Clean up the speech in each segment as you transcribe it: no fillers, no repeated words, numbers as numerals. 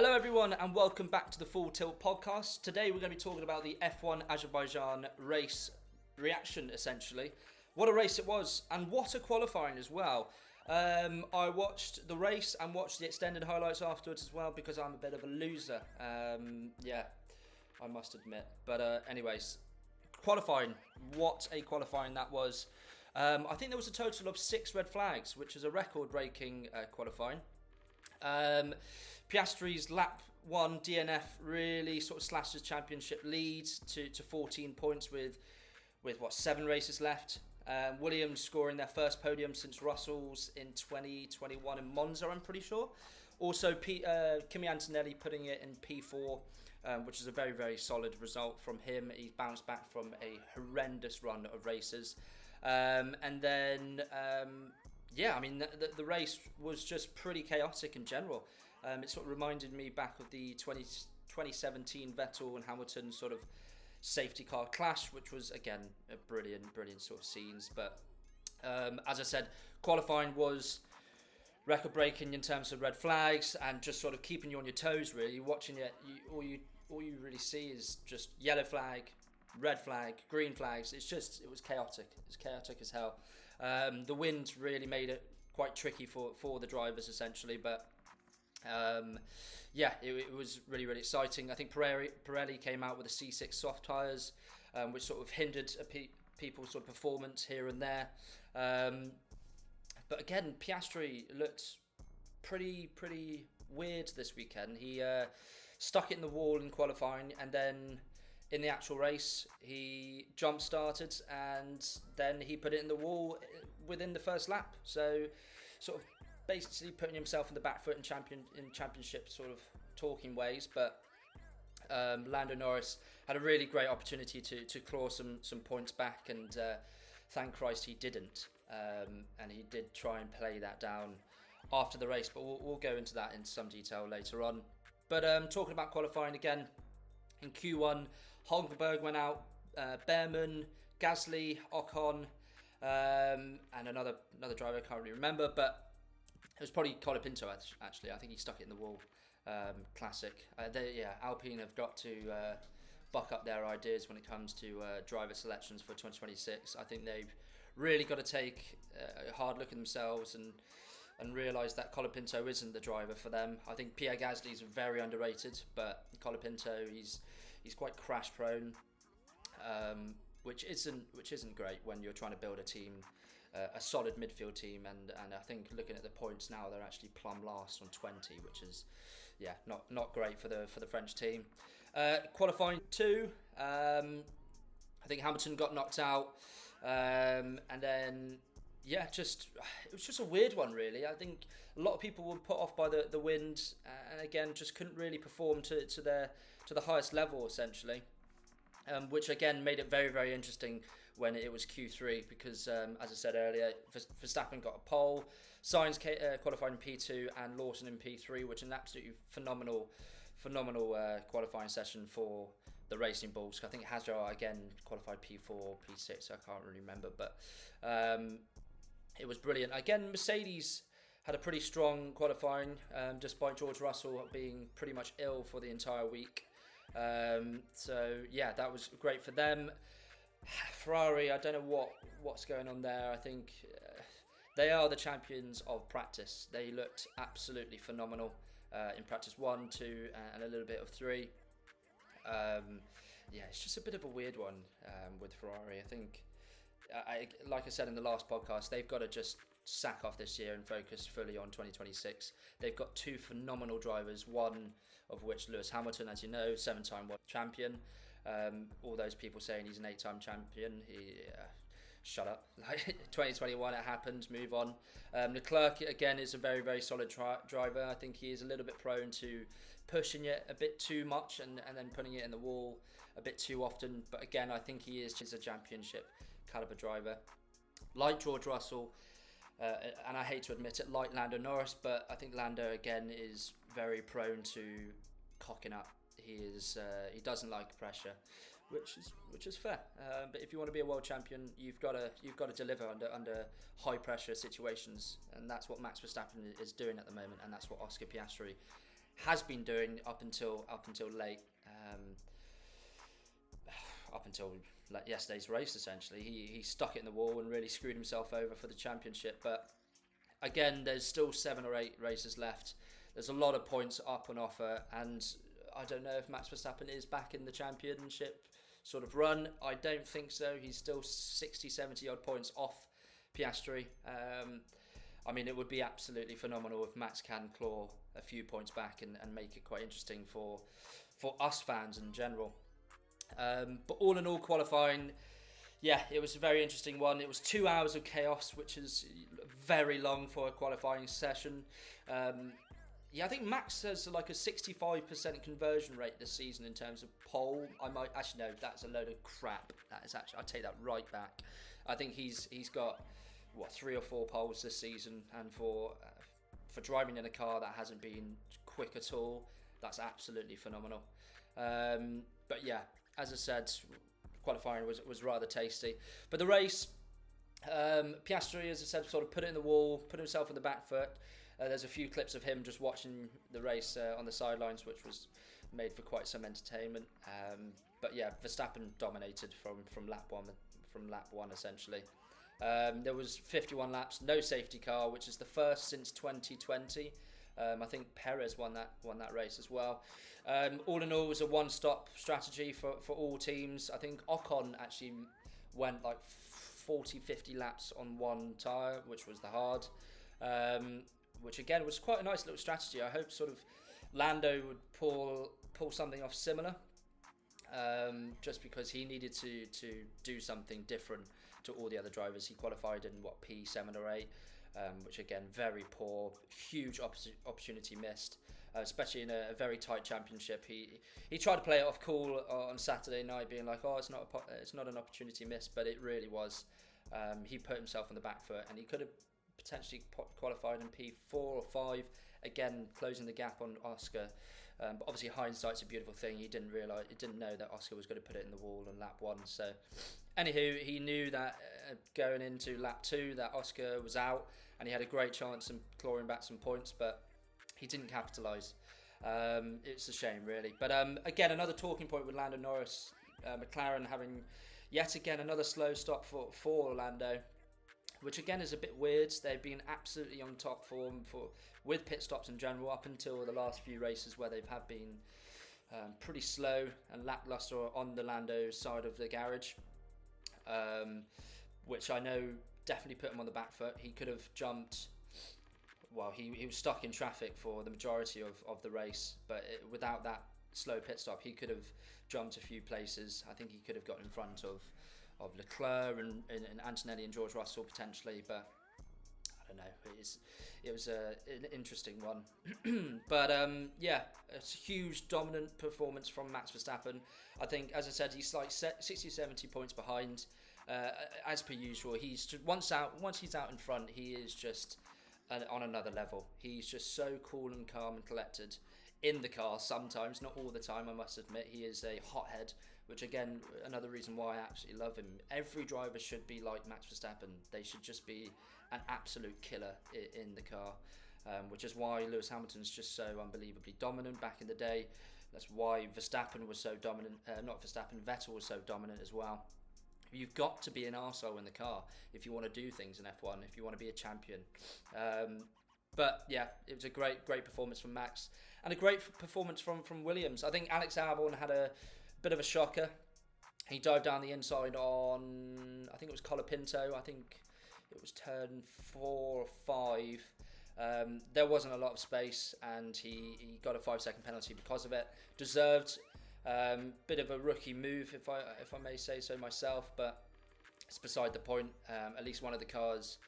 Hello everyone and welcome back to the FullTilt podcast. Today we're going to be talking about the F1 Azerbaijan race reaction essentially. What a race it was and what a qualifying as well. I watched the race and watched the extended highlights afterwards as well because I'm a bit of a loser. I must admit. But anyways, qualifying. What a qualifying that was. I think there was a total of 6 red flags, which is a record-breaking qualifying. Piastri's lap 1 DNF really sort of slashed his championship lead to 14 points with 7 races left. Williams scoring their first podium since Russell's in 2021 in Monza, I'm pretty sure. Also, Kimi Antonelli putting it in P4, which is a very, very solid result from him. He's bounced back from a horrendous run of races. The race was just pretty chaotic in general. It sort of reminded me back of the 2017 Vettel and Hamilton sort of safety car clash, which was, again, a brilliant sort of scenes. But as I said, qualifying was record-breaking in terms of red flags and just sort of keeping you on your toes, really. Watching it, all you really see is just yellow flag, red flag, green flags. It was chaotic. It's chaotic as hell. The wind really made it quite tricky for the drivers, essentially. But it was really, really exciting. I think Pirelli came out with the C6 soft tyres, which sort of hindered people's sort of performance here and there. But again, Piastri looked pretty weird this weekend. He stuck it in the wall in qualifying, and then in the actual race, he jump-started and then he put it in the wall within the first lap. So, sort of basically putting himself in the back foot in championship sort of talking ways. But Lando Norris had a really great opportunity to claw some points back, and thank Christ he didn't. And he did try and play that down after the race, but we'll go into that in some detail later on. But talking about qualifying again, in Q1, Hulkenberg went out, Behrman, Gasly, Ocon, and another driver I can't really remember, but it was probably Colapinto actually. I think he stuck it in the wall. Classic. Alpine have got to buck up their ideas when it comes to driver selections for 2026. I think they've really got to take a hard look at themselves and realise that Colapinto isn't the driver for them. I think Pierre Gasly is very underrated, but Colapinto, he's quite crash prone, which isn't great when you're trying to build a team, a solid midfield team, and I think looking at the points now, they're actually plumb last on 20, which is not great for the French team. Qualifying 2, I think Hamilton got knocked out, and then it was just a weird one, really. I think a lot of people were put off by the wind, and again just couldn't really perform to the highest level, essentially. Which again made it very, very interesting when it was Q3 because, as I said earlier, Verstappen got a pole, Sainz qualified in P2 and Lawson in P3, which is an absolutely phenomenal qualifying session for the Racing Bulls. I think Hazard again qualified P4, P6, I can't really remember, but it was brilliant. Again, Mercedes had a pretty strong qualifying, despite George Russell being pretty much ill for the entire week. That was great for them. Ferrari, I don't know what's going on there. I think they are the champions of practice. They looked absolutely phenomenal in practice 1, 2, and a little bit of 3. It's just a bit of a weird one with Ferrari. I think, like I said in the last podcast, they've got to just sack off this year and focus fully on 2026. They've got 2 phenomenal drivers, one of which Lewis Hamilton, as you know, 7-time world champion. All those people saying he's an 8-time champion, shut up. 2021 it happened, move on. Leclerc again is a very, very solid driver. I think he is a little bit prone to pushing it a bit too much and then putting it in the wall a bit too often, but again I think he is just a championship caliber driver. Like George Russell, and I hate to admit it, like Lando Norris, but I think Lando again is very prone to cocking up. He doesn't like pressure, which is fair. But if you want to be a world champion, you've got to deliver under high pressure situations, and that's what Max Verstappen is doing at the moment, and that's what Oscar Piastri has been doing up until late, up until yesterday's race. Essentially, he stuck it in the wall and really screwed himself over for the championship. But again, there's still 7 or 8 races left. There's a lot of points up on offer, and I don't know if Max Verstappen is back in the championship sort of run. I don't think so. He's still 60, 70 odd points off Piastri. I mean, it would be absolutely phenomenal if Max can claw a few points back and make it quite interesting for us fans in general. But all in all, qualifying, yeah, it was a very interesting one. It was 2 hours of chaos, which is very long for a qualifying session. Yeah, I think Max has like a 65% conversion rate this season in terms of pole. I might actually no, that's a load of crap. That is actually, I take that right back. I think he's got 3 or 4 poles this season, and for driving in a car that hasn't been quick at all, that's absolutely phenomenal. But yeah, as I said, qualifying was rather tasty. But the race, Piastri, as I said, sort of put it in the wall, put himself on the back foot. There's a few clips of him just watching the race on the sidelines, which was made for quite some entertainment. But yeah, Verstappen dominated from lap one essentially. There was 51 laps, no safety car, which is the first since 2020. I think Perez won that race as well. All in all, it was a one-stop strategy for all teams. I think Ocon actually went like 40-50 laps on one tyre, which was the hard. Which again was quite a nice little strategy. I hope sort of Lando would pull something off similar, just because he needed to do something different to all the other drivers. He qualified in P7 or 8, which again very poor, huge opportunity missed, especially in a very tight championship. He tried to play it off cool on Saturday night, being like, oh, it's not an opportunity missed, but it really was. He put himself on the back foot, and he could have potentially qualified in P4 or 5, again closing the gap on Oscar. But obviously hindsight's a beautiful thing. He didn't know that Oscar was going to put it in the wall on lap 1. So anywho, he knew that going into lap 2 that Oscar was out, and he had a great chance of clawing back some points, but he didn't capitalise. It's a shame, really. But again, another talking point with Lando Norris, McLaren having yet again another slow stop for Lando, which again is a bit weird. They've been absolutely on top form with pit stops in general up until the last few races, where they've been pretty slow and lackluster on the Lando side of the garage, which I know definitely put him on the back foot. He could have jumped. Well, he was stuck in traffic for the majority of the race, but without that slow pit stop, he could have jumped a few places. I think he could have got in front of Leclerc and Antonelli and George Russell potentially, but I don't know. It was an interesting one. But yeah, it's a huge dominant performance from Max Verstappen. I think, as I said, he's like 60-70 points behind. As per usual, once he's out in front, he is just on another level. He's just so cool and calm and collected in the car sometimes, not all the time, I must admit. He is a hothead, which again, another reason why I absolutely love him. Every driver should be like Max Verstappen. They should just be an absolute killer in the car, which is why Lewis Hamilton's just so unbelievably dominant back in the day. That's why Verstappen was so dominant, Vettel was so dominant as well. You've got to be an arsehole in the car if you want to do things in F1, if you want to be a champion. But yeah, it was a great performance from Max, and a great performance from Williams. I think Alex Albon had a bit of a shocker. He dived down the inside on, I think it was Colapinto. I think it was turn 4 or 5. There wasn't a lot of space, and he got a 5-second penalty because of it. Deserved. Bit of a rookie move, if I may say so myself, but it's beside the point. At least one of the cars,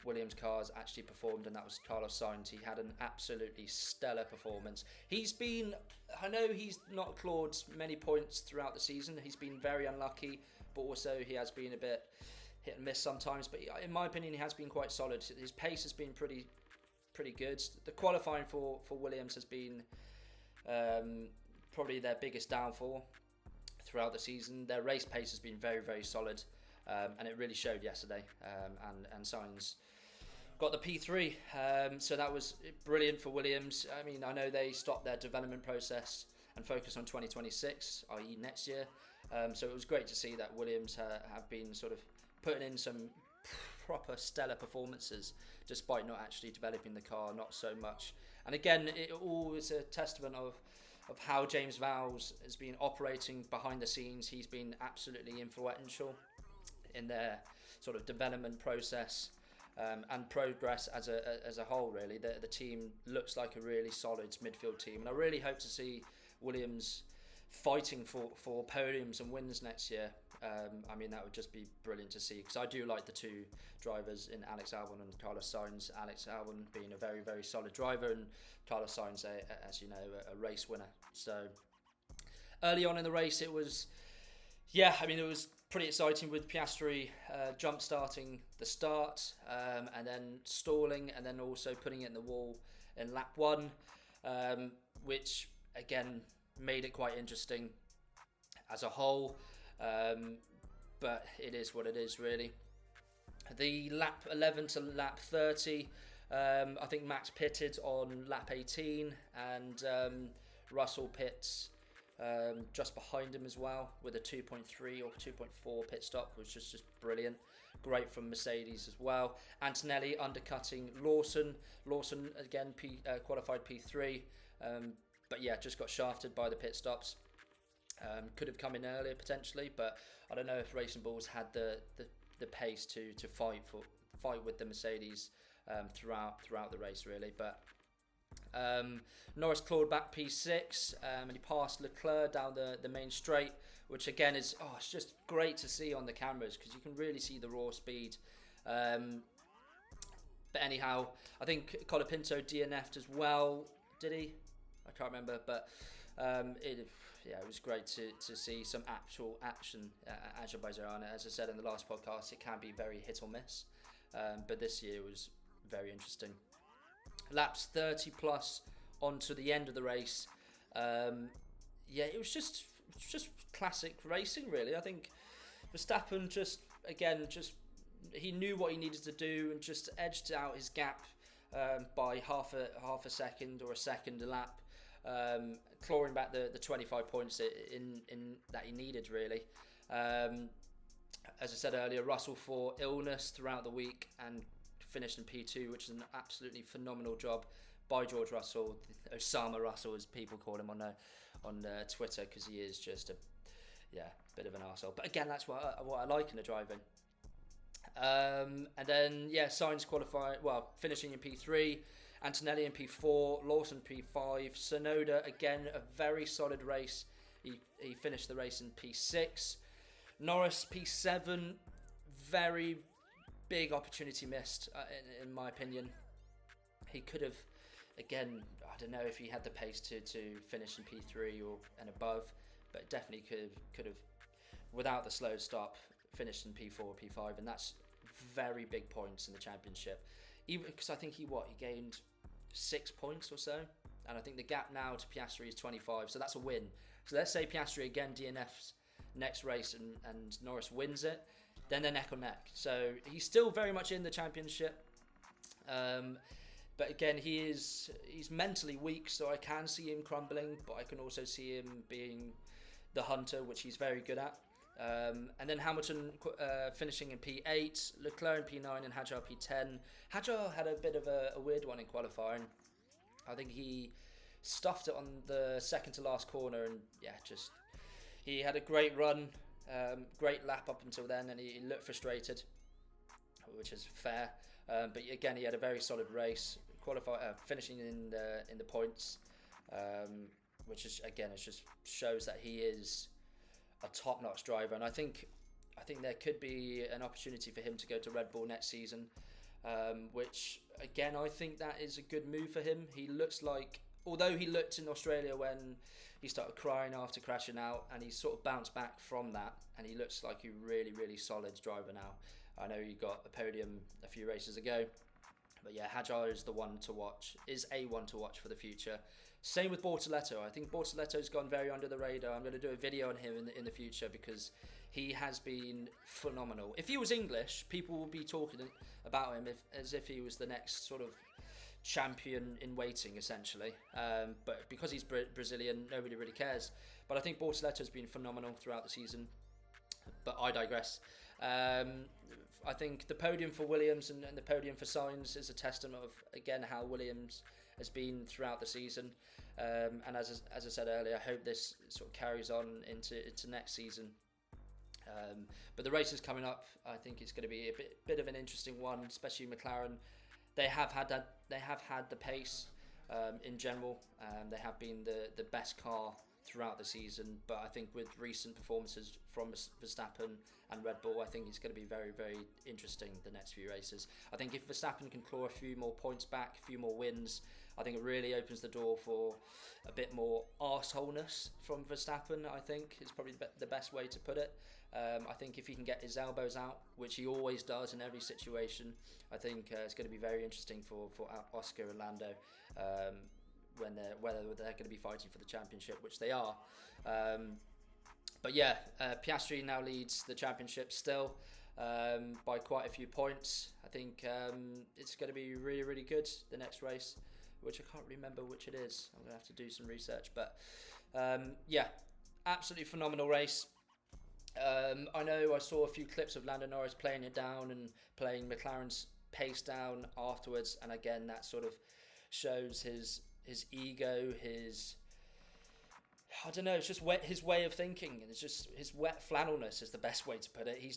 Williams cars, actually performed, and that was Carlos Sainz. He had an absolutely stellar performance. I know he's not clawed many points throughout the season. He's been very unlucky, but also he has been a bit hit and miss sometimes. But in my opinion, he has been quite solid. His pace has been pretty good. The qualifying for Williams has been probably their biggest downfall throughout the season. Their race pace has been very, very solid, and it really showed yesterday. And Sainz got the P3, so that was brilliant for Williams. I mean, I know they stopped their development process and focused on 2026, i.e. next year. So it was great to see that Williams have been sort of putting in some proper stellar performances despite not actually developing the car, not so much. And again, it all is a testament of how James Vowles has been operating behind the scenes. He's been absolutely influential in their sort of development process and progress as a whole. Really, the team looks like a really solid midfield team, and I really hope to see Williams fighting for podiums and wins next year. I mean, that would just be brilliant to see, because I do like the two drivers in Alex Albon and Carlos Sainz. Alex Albon being a very, very solid driver, and Carlos Sainz, as you know, a race winner. So early on in the race, it was pretty exciting with Piastri jump starting the start, and then stalling, and then also putting it in the wall in lap 1, which again made it quite interesting as a whole, but it is what it is, really. The lap 11 to lap 30, I think Max pitted on lap 18, and Russell pits just behind him as well with a 2.3 or 2.4 pit stop, which was just brilliant. Great from Mercedes as well. Antonelli undercutting Lawson. Lawson again qualified P3, but yeah, just got shafted by the pit stops. Could have come in earlier potentially, but I don't know if Racing Bulls had the pace to fight with the Mercedes throughout the race, really. But Norris clawed back P6, and he passed Leclerc down the main straight, which again is it's just great to see on the cameras, because you can really see the raw speed. But anyhow, I think Colapinto DNF'd as well. Did he? I can't remember, but it was great to see some actual action at Azerbaijan. As I said in the last podcast, it can be very hit or miss, but this year was very interesting. Laps 30 plus onto the end of the race. It was just classic racing, really. I think Verstappen he knew what he needed to do and just edged out his gap by half a second or a second a lap, clawing back the 25 points in that he needed, really. As I said earlier, Russell for illness throughout the week and finished in P2, which is an absolutely phenomenal job by George Russell, Osama Russell as people call him on Twitter, because he is just a bit of an arsehole. But again, that's what I like in the driving. And then Sainz finishing in P3, Antonelli in P4, Lawson P5, Tsunoda again a very solid race. He finished the race in P6. Norris P7, very big opportunity missed in my opinion. He could have, again, I don't know if he had the pace to finish in P3 and above, but definitely could have without the slow stop finished in P4 or P5, and that's very big points in the championship. Even because I think he gained 6 points or so, and I think the gap now to Piastri is 25, so that's a win. So let's say Piastri again DNFs next race and Norris wins it, then they're neck on neck. So he's still very much in the championship, but again he's mentally weak, so I can see him crumbling, but I can also see him being the hunter, which he's very good at. And then Hamilton finishing in P8, Leclerc in P9 and Hadjar P10. Hadjar had a bit of a weird one in qualifying. I think he stuffed it on the second to last corner, and he had a great run, great lap up until then, and he looked frustrated, which is fair. But again, he had a very solid race, finishing in the points, which is again, it just shows that he is a top-notch driver, and I think there could be an opportunity for him to go to Red Bull next season, which again I think that is a good move for him. He looks like, although he looked in Australia when he started crying after crashing out, and he's sort of bounced back from that, and he looks like a really, really solid driver now. I know he got a podium a few races ago, but Hadjar is a one to watch for the future. Same with Bortoleto. I think Bortoleto's gone very under the radar. I'm going to do a video on him in the future because he has been phenomenal. If he was English, people would be talking about him as if he was the next sort of champion in waiting, essentially. But because he's Brazilian, nobody really cares. But I think Bortoleto has been phenomenal throughout the season. But I digress. I think the podium for Williams and the podium for Sainz is a testament of, again, how Williams has been throughout the season. And as I said earlier, I hope this sort of carries on into next season. But the races coming up, I think it's going to be a bit of an interesting one, especially McLaren. They have had the pace in general. They have been the best car throughout the season, but I think with recent performances from Verstappen and Red Bull, I think it's going to be very, very interesting the next few races. I think if Verstappen can claw a few more points back, a few more wins, I think it really opens the door for a bit more arseholeness from Verstappen. I think is probably the best way to put it. I think if he can get his elbows out, which he always does in every situation, I think it's going to be very interesting for Oscar and Lando. Whether they're going to be fighting for the championship, which they are. But yeah, Piastri now leads the championship still by quite a few points. I think it's going to be really, really good, the next race, which I can't remember which it is. I'm going to have to do some research. But yeah, absolutely phenomenal race. I know I saw a few clips of Lando Norris playing it down and playing McLaren's pace down afterwards. And again, that sort of shows his ego, I don't know, it's just his way of thinking. It's just his wet flannelness is the best way to put it. He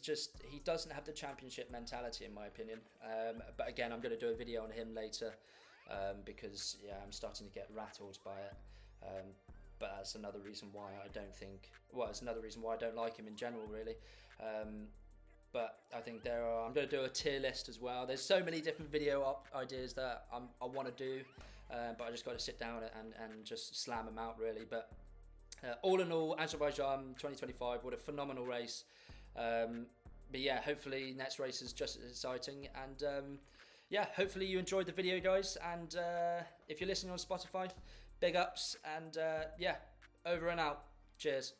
doesn't have the championship mentality, in my opinion. But again, I'm going to do a video on him later because yeah, I'm starting to get rattled by it. But that's another reason why it's another reason why I don't like him in general, really. But I think I'm going to do a tier list as well. There's so many different video ideas that I want to do. But I just got to sit down and just slam them out, really. But all in all, Azerbaijan 2025, what a phenomenal race. But yeah, hopefully next race is just as exciting. And yeah, hopefully you enjoyed the video, guys. And if you're listening on Spotify, big ups. And yeah, over and out. Cheers.